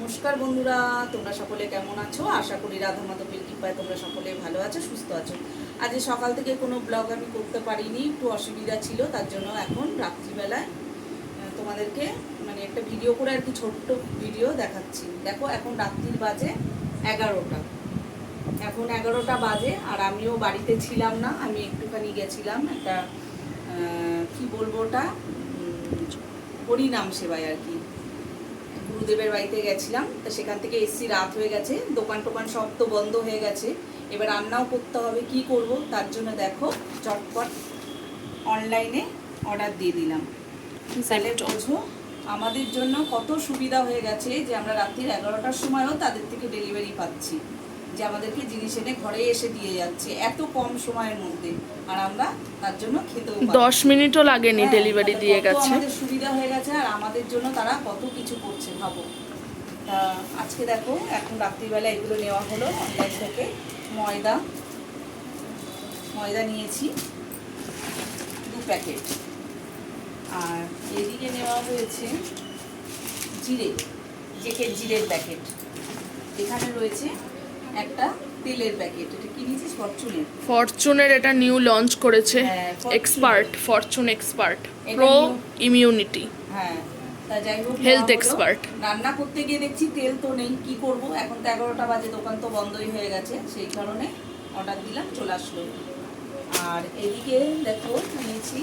নমস্কার বন্ধুরা, তোমরা সকলে কেমন আছো? আশা করি রাধা মাধবের কৃপায় তোমরা সকলে ভালো আছো, সুস্থ আছো। আজ সকাল থেকে কোনো ব্লগ আমি করতে পারিনি, একটু অসুবিধা ছিল, তার জন্য এখন রাত্রিবেলায় তোমাদেরকে মানে একটা ভিডিও করে আর কি ছোট্ট ভিডিও দেখাচ্ছি। দেখো এখন রাত্রির বাজে 11টা, এখন 11টা বাজে আর আমিও বাড়িতে ছিলাম না। আমি একটুখানি গেছিলাম একটা কি বলবো ওটা হরিনাম সেবায় আর কি, গুরুদেবের বাড়িতে গেছিলাম। তো সেখান থেকে এসছি, রাত হয়ে গেছে, দোকান টোকান সব তো বন্ধ হয়ে গেছে। এবার রান্নাও করতে হবে, কি করব, তার জন্য দেখো চটপট অনলাইনে অর্ডার দিয়ে দিলাম। তাহলে বোঝো আমাদের জন্য কত সুবিধা হয়ে গেছে যে আমরা রাত্রির 11টার সময়ও তাদের থেকে ডেলিভারি পাচ্ছি, যে আমাদেরকে জিনিস এনে ঘরে এসে দিয়ে যাচ্ছে এত কম সময়ের মধ্যে, আর আমরা তার জন্য খেতেও 10 মিনিটও লাগেনি, ডেলিভারি দিয়ে গেছে। আমাদের সুবিধা হয়ে গেছে আর আমাদের জন্য তারা কত কিছু করছে ভাবো। তা আজকে দেখো এখন রাত্রিবেলা এগুলো নেওয়া হলো অনলাইন থেকে। ময়দা নিয়েছি 2 প্যাকেট, আর এদিকে নেওয়া হয়েছে জিরের প্যাকেট। এখানে রয়েছে একটা তেলের প্যাকেট। এটা কি নিয়েছিস? ফরচুনের এটা নিউ লঞ্চ করেছে, ফরচুন এক্সপার্ট প্রো ইমিউনিটি। হ্যাঁ, তা যাই হোক, হেলথ এক্সপার্ট। রান্না করতে গিয়ে দেখছি তেল তো নেই, কি করব। এখন তো 11টা বাজে, দোকান তো বন্ধই হয়ে গেছে, সেই কারণে অর্ডার দিলাম, চলে আসলো। আর এদিকে দেখো নিয়েছি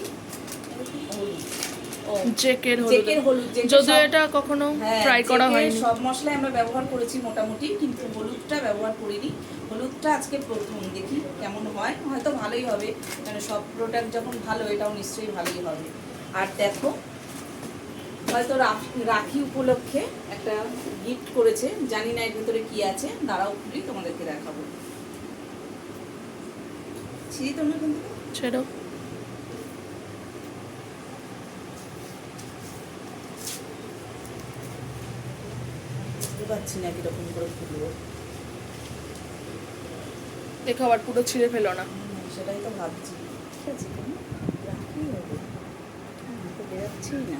জেকের হলুদ, যদিও এটা কখনো ট্রাই করা হয়নি। সব মশলাই আমরা ব্যবহার করেছি মোটামুটি, কিন্তু হলুদটা ব্যবহার করিনি। হলুদটা আজকে প্রথম, দেখি কেমন হয়, হয়তো ভালোই হবে, মানে সব প্রোডাক্ট যখন ভালো, এটাও নিশ্চয়ই ভালোই হবে। আর দেখো হয়তো রাখি উপলক্ষে একটা গিফট করেছে, জানি না এর ভিতরে কি আছে, দাঁড়াও খুলি তোমাদেরকে দেখাবো। ছিঁড়ি তোমরা কিন্তু ছেড়ো। পাচ্ছি না কিরকম করে খুলবো, দেখো আবার পুরো ছিঁড়ে ফেলো না। সেটাই তো ভাবছি। ঠিক আছে, রাখি হবে, তো বেরোচ্ছি না।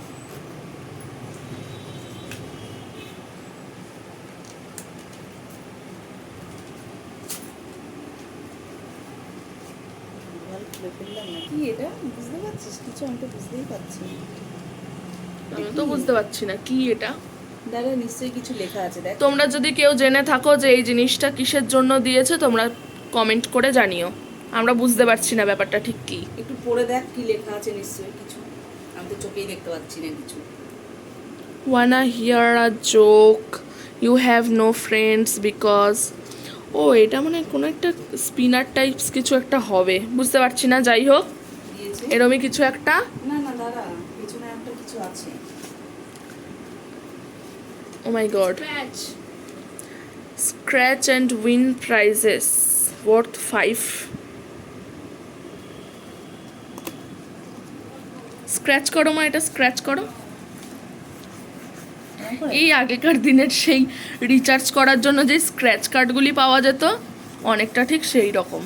খুলে ফেললাম না কি, এটা বুঝতে পারছিস কিছু? আমি তো বুঝতেই পারছি না। আমি তো বুঝতে পারছি না কি এটা। দাঁড়া, নিশ্চয়ই কিছু লেখা আছে, দেখ। তোমরা যদি কেউ জেনে থাকো যে এই জিনিসটা কিসের জন্য দিয়েছে, তোমরা কমেন্ট করে জানিও। আমরা বুঝতে পারছি না ব্যাপারটা ঠিক কি। একটু পড়ে দেখ কি লেখা আছে, নিশ্চয়ই কিছু, আমি তো চোখেই দেখতে পাচ্ছি না কিছু। Wanna hear a joke? You have no friends because... ও এটা মানে কোনো একটা স্পিনার টাইপস কিছু একটা হবে, বুঝতে পারছি না। যাই হোক, দিয়েছে এরমই কিছু একটা। না না দাঁড়া, পিছনে একটা কিছু আছে। Oh my god. Scratch and win prizes worth 5. Scratch করো মা, এটা স্ক্র্যাচ করো। এই আগেকার দিনের সেই রিচার্জ করার জন্য যে স্ক্র্যাচ কার্ডগুলি পাওয়া যেত, অনেকটা ঠিক সেই রকম।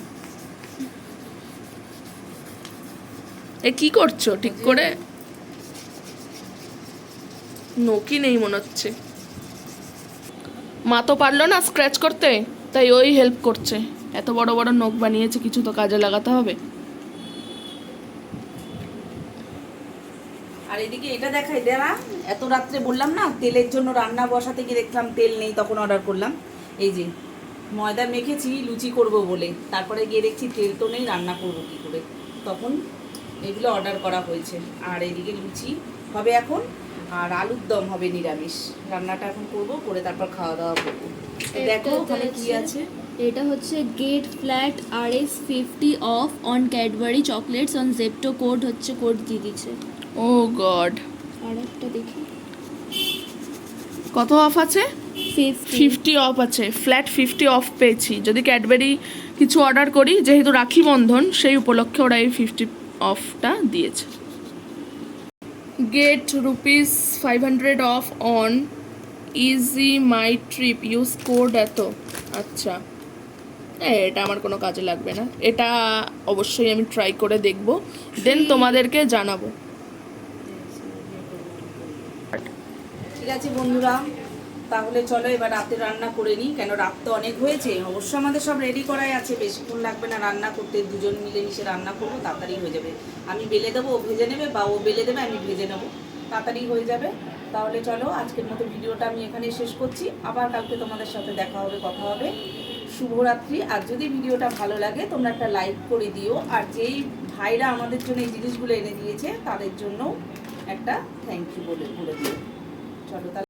এ কি করছো ঠিক করে? নোকি নেই মনে হচ্ছে। মা তো পারলো না স্ক্র্যাচ করতে, তাই ওই হেল্প করছে। এত বড় বড় নোক বানিয়েছে, কিছু তো কাজে লাগাতে হবে। আর এদিকে এটা দেখাই দেয়া, এত রাত্রে বললাম না তেলের জন্য রান্না বসাতে গিয়ে দেখলাম তেল নেই, তখন অর্ডার করলাম। এই যে ময়দা মেখেছি লুচি করব বলে, তারপরে গিয়ে দেখছি তেল তো নেই, রান্না করব কি করে, তখন এগুলো অর্ডার করা হয়েছে। আর এদিকে লুচি হবে এখন, আর আলুর দম হবে নিরামিষ। রান্নাটা এখন করব, করে তারপর খাওয়া দাওয়া করবো। দেখো ওখানে কি আছে। এটা হচ্ছে get flat RS 50 off on Cadbury chocolates on Zepto, code হচ্ছে, কোড দিয়ে দিচ্ছে। ও গড, আর একটা দেখি কত অফ আছে? 50 50 অফ আছে, ফ্ল্যাট 50 অফ পেয়েছি। যদি ক্যাডবেরি কিছু অর্ডার করি, যেহেতু রাখি বন্ধন, সেই উপলক্ষে ওরা এই 50 অফটা দিয়েছে। Get ₹500 off on EaseMyTrip, use code এত। আচ্ছা, এটা আমার কোনো কাজে লাগবে না। এটা অবশ্যই আমি ট্রাই করে দেখব, দেন তোমাদেরকে জানাবো। ঠিক আছে বন্ধুরা, তাহলে চলো এবার রাতে রান্না করে নিই, কেন রাত তো অনেক হয়েছে। অবশ্য আমাদের সব রেডি করাই আছে, বেশিক্ষণ লাগবে না রান্না করতে, দুজন মিলেমিশে রান্না করবো, তাড়াতাড়ি হয়ে যাবে। আমি বেলে দেবো, ও ভেজে নেবে, বা ও বেলে দেবে আমি ভেজে নেবো, তাড়াতাড়ি হয়ে যাবে। তাহলে চলো আজকের মতো ভিডিওটা আমি এখানেই শেষ করছি, আবার কালকে তোমাদের সাথে দেখা হবে, কথা হবে। শুভরাত্রি। আর যদি ভিডিওটা ভালো লাগে তোমরা একটা লাইক করে দিও, আর যেই ভাইরা আমাদের জন্য এই জিনিসগুলো এনে দিয়েছে তাদের জন্য একটা থ্যাংক ইউ বলে দিও। চলো তাহলে।